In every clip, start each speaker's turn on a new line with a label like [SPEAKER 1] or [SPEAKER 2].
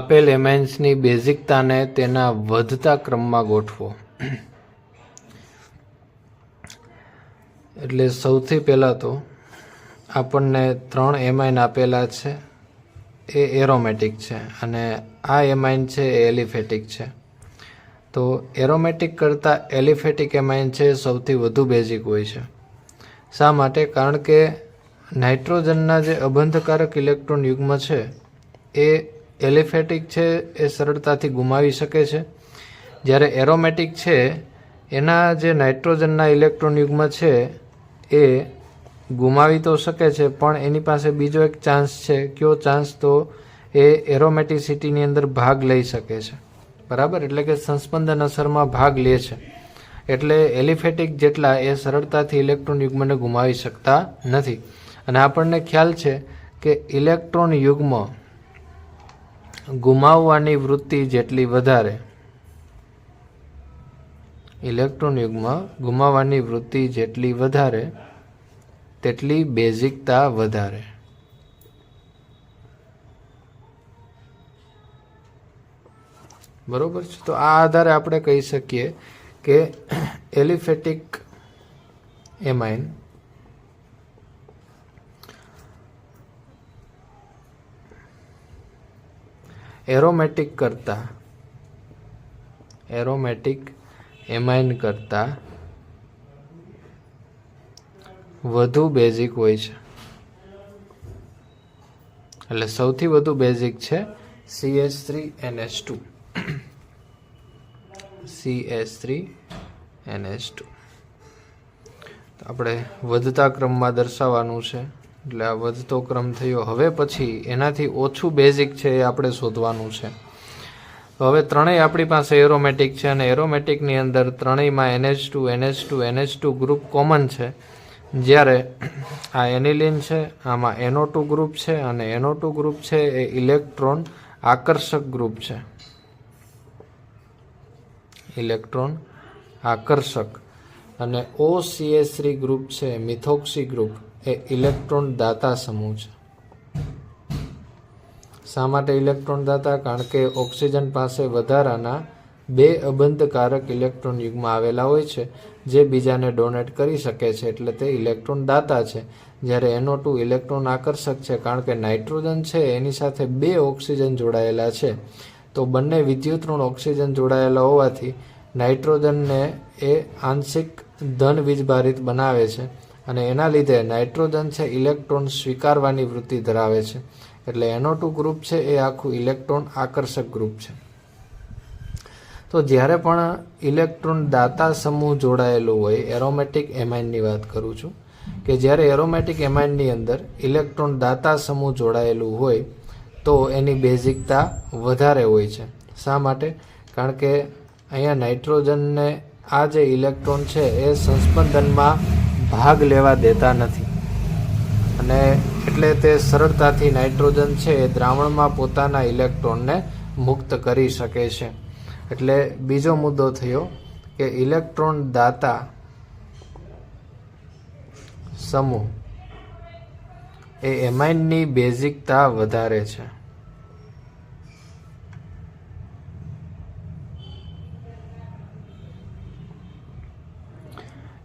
[SPEAKER 1] આપેલ એમાઇન્સની બેઝિકતાને તેના વધતા ક્રમમાં ગોઠવો. એટલે સૌથી પહેલાં તો આપણને 3 એમાઇન આપેલા છે, એ એરોમેટિક છે અને આ એમાઇન છે એ એલિફેટિક છે. તો એરોમેટિક કરતાં એલિફેટિક એમાઇન છે સૌથી વધુ બેઝિક હોય છે. શા માટે? કારણ કે નાઇટ્રોજનના જે અબંધકારક ઇલેક્ટ્રોન યુગ્મ છે એ એલિફેટિક છે એ સરળતાથી ગુમાવી શકે છે, જ્યારે એરોમેટિક છે એના જે નાઇટ્રોજનના ઇલેક્ટ્રોન યુગ્મ છે એ ગુમાવી તો શકે છે, પણ એની પાસે બીજો એક ચાન્સ છે. કયો ચાન્સ? તો એ એરોમેટિસિટીની અંદર ભાગ લઈ શકે છે. બરાબર, એટલે કે સંસ્પંદન અસરમાં ભાગ લે છે. એટલે એલિફેટિક જેટલા એ સરળતાથી ઇલેક્ટ્રોન યુગ્મને ગુમાવી શકતા નથી. અને આપણને ખ્યાલ છે કે ઇલેક્ટ્રોન યુગ્મ ગુમાવવાની વૃત્તિ જેટલી વધારે, ઇલેક્ટ્રોન યુગ્મ ગુમાવવાની વૃત્તિ જેટલી વધારે તેટલી બેઝિકતા વધારે. બરોબર છે. તો આ આધારે આપણે કહી શકીએ કે એલિફેટિક એમાઇન એરોમેટિક એમાઇન કરતા વધુ બેઝિક હોય છે. એટલે સૌથી વધુ બેઝિક છે CH3NH2. CH3NH2. તો આપણે વધતા ક્રમમાં દર્શાવવાનું છે. એટલે આ વધતો ક્રમ થયો. હવે પછી એનાથી ઓછું બેઝિક છે એ આપણે શોધવાનું છે. તો હવે ત્રણેય આપણી પાસે એરોમેટિક છે અને એરોમેટિકની અંદર ત્રણેયમાં NH2 ગ્રુપ કોમન છે. જ્યારે આ એનિલિન છે, આમાં NO2 ગ્રુપ છે અને NO2 ગ્રુપ છે એ ઇલેક્ટ્રોન આકર્ષક ગ્રુપ છે. ઇલેક્ટ્રોન આકર્ષક. અને OCH3 ગ્રુપ છે, મિથોક્સી ગ્રુપ, એ ઇલેક્ટ્રોન દાતા સમૂહ છે. શા માટે ઇલેક્ટ્રોન દાતા? કારણ કે ઓક્સિજન પાસે વધારાના 2 અબંધકારક ઇલેક્ટ્રોન યુગ્મ આવેલા હોય છે જે બીજાને ડોનેટ કરી શકે છે, એટલે તે ઇલેક્ટ્રોન દાતા છે. જ્યારે NO2 ઇલેક્ટ્રોન આકર્ષક છે, કારણ કે નાઇટ્રોજન છે એની સાથે 2 ઓક્સિજન જોડાયેલા છે. તો બંને વિદ્યુતઋણ ઓક્સિજન જોડાયેલા હોવાથી નાઇટ્રોજનને એ આંશિક ધન વીજભારિત બનાવે છે અને એના લીધે નાઇટ્રોજન છે ઇલેક્ટ્રોન સ્વીકારવાની વૃત્તિ ધરાવે છે. એટલે NO2 ગ્રુપ છે એ આખું ઇલેક્ટ્રોન આકર્ષક ગ્રુપ છે. તો જ્યારે પણ ઇલેક્ટ્રોન દાતા સમૂહ જોડાયેલું હોય, એરોમેટિક એમાઇનની વાત કરું છું, કે જ્યારે એરોમેટિક એમાઇનની અંદર ઇલેક્ટ્રોન દાતા સમૂહ જોડાયેલું હોય તો એની બેઝિકતા વધારે હોય છે. શા માટે? કારણ કે અહીંયા નાઇટ્રોજનને આ જે ઇલેક્ટ્રોન છે એ સંસ્પંદનમાં ભાગ લેવા દેતા નથી અને એટલે તે સરળતાથી નાઇટ્રોજન છે એ દ્રાવણમાં પોતાના ઇલેક્ટ્રોનને મુક્ત કરી શકે છે. એટલે બીજો મુદ્દો થયો કે ઇલેક્ટ્રોન દાતા સમૂહ એ એમાઇનની બેઝિકતા વધારે છે.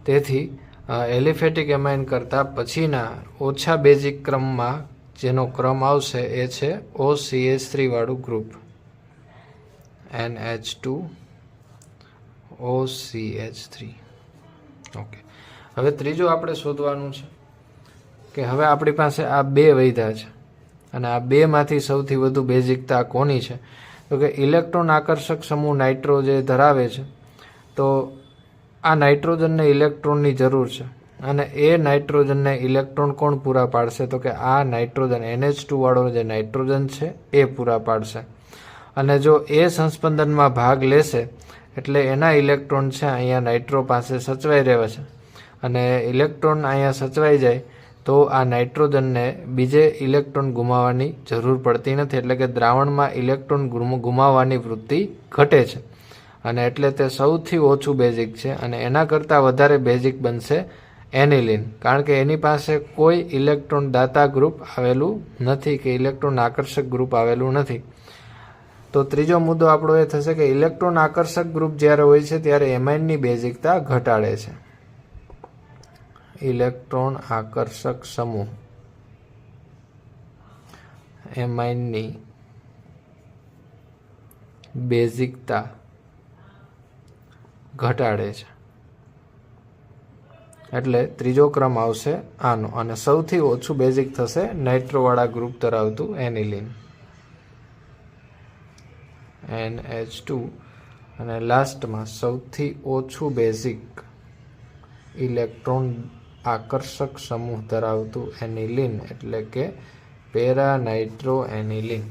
[SPEAKER 1] તેથી એલિફેટિક એમાઇન કરતાં પછીના ઓછા બેઝિક ક્રમમાં જેનો ક્રમ આવશે એ છે OCH3 વાળું ગ્રુપ, NH2OCH3. ઓકે, હવે ત્રીજું આપણે શોધવાનું છે કે હવે આપણી પાસે આ 2 વૈધા છે અને આ 2માંથી સૌથી વધુ બેઝિકતા કોની છે? તો કે ઇલેક્ટ્રોન આકર્ષક સમૂહ નાઇટ્રો જે ધરાવે છે, તો આ નાઇટ્રોજનને ઇલેક્ટ્રોનની જરૂર છે અને એ નાઇટ્રોજનને ઇલેક્ટ્રોન કોણ પૂરા પાડશે? તો કે આ નાઇટ્રોજન NH2 વાળો જે નાઇટ્રોજન છે એ પૂરા પાડશે. અને જો એ સંસ્પંદનમાં ભાગ લેશે એટલે એના ઇલેક્ટ્રોન છે અહીંયા નાઇટ્રો પાસે સચવાઈ રહે છે અને ઇલેક્ટ્રોન અહીંયા સચવાઈ જાય તો આ નાઇટ્રોજનને બીજે ઇલેક્ટ્રોન ગુમાવવાની જરૂર પડતી નથી. એટલે કે દ્રાવણમાં ઇલેક્ટ્રોન ગુમાવવાની વૃત્તિ ઘટે છે અને એટલે તે સૌથી ઓછું બેઝિક છે. અને એના કરતાં વધારે બેઝિક બનશે એનિલિન, કારણ કે એની પાસે કોઈ ઇલેક્ટ્રોન દાતા ગ્રુપ આવેલું નથી કે ઇલેક્ટ્રોન આકર્ષક ગ્રુપ આવેલું નથી. તો ત્રીજો મુદ્દો આપણો એ થશે કે ઇલેક્ટ્રોન આકર્ષક ગ્રુપ જ્યારે હોય છે ત્યારે એમાઇનની બેઝિકતા ઘટાડે છે. ઇલેક્ટ્રોન આકર્ષક સમૂહ એમાઇનની બેઝિકતા ઘટાડે છે. એટલે ત્રીજો ક્રમ આવશે આનો. અને સૌથી ઓછું બેઝિક થશે નાઇટ્રોવાળા ગ્રુપ ધરાવતું એનિલિન NH2. અને લાસ્ટમાં સૌથી ઓછું બેઝિક ઇલેક્ટ્રોન આકર્ષક સમૂહ ધરાવતું એનિલિન એટલે કે પેરા નાઇટ્રો એનિલિન.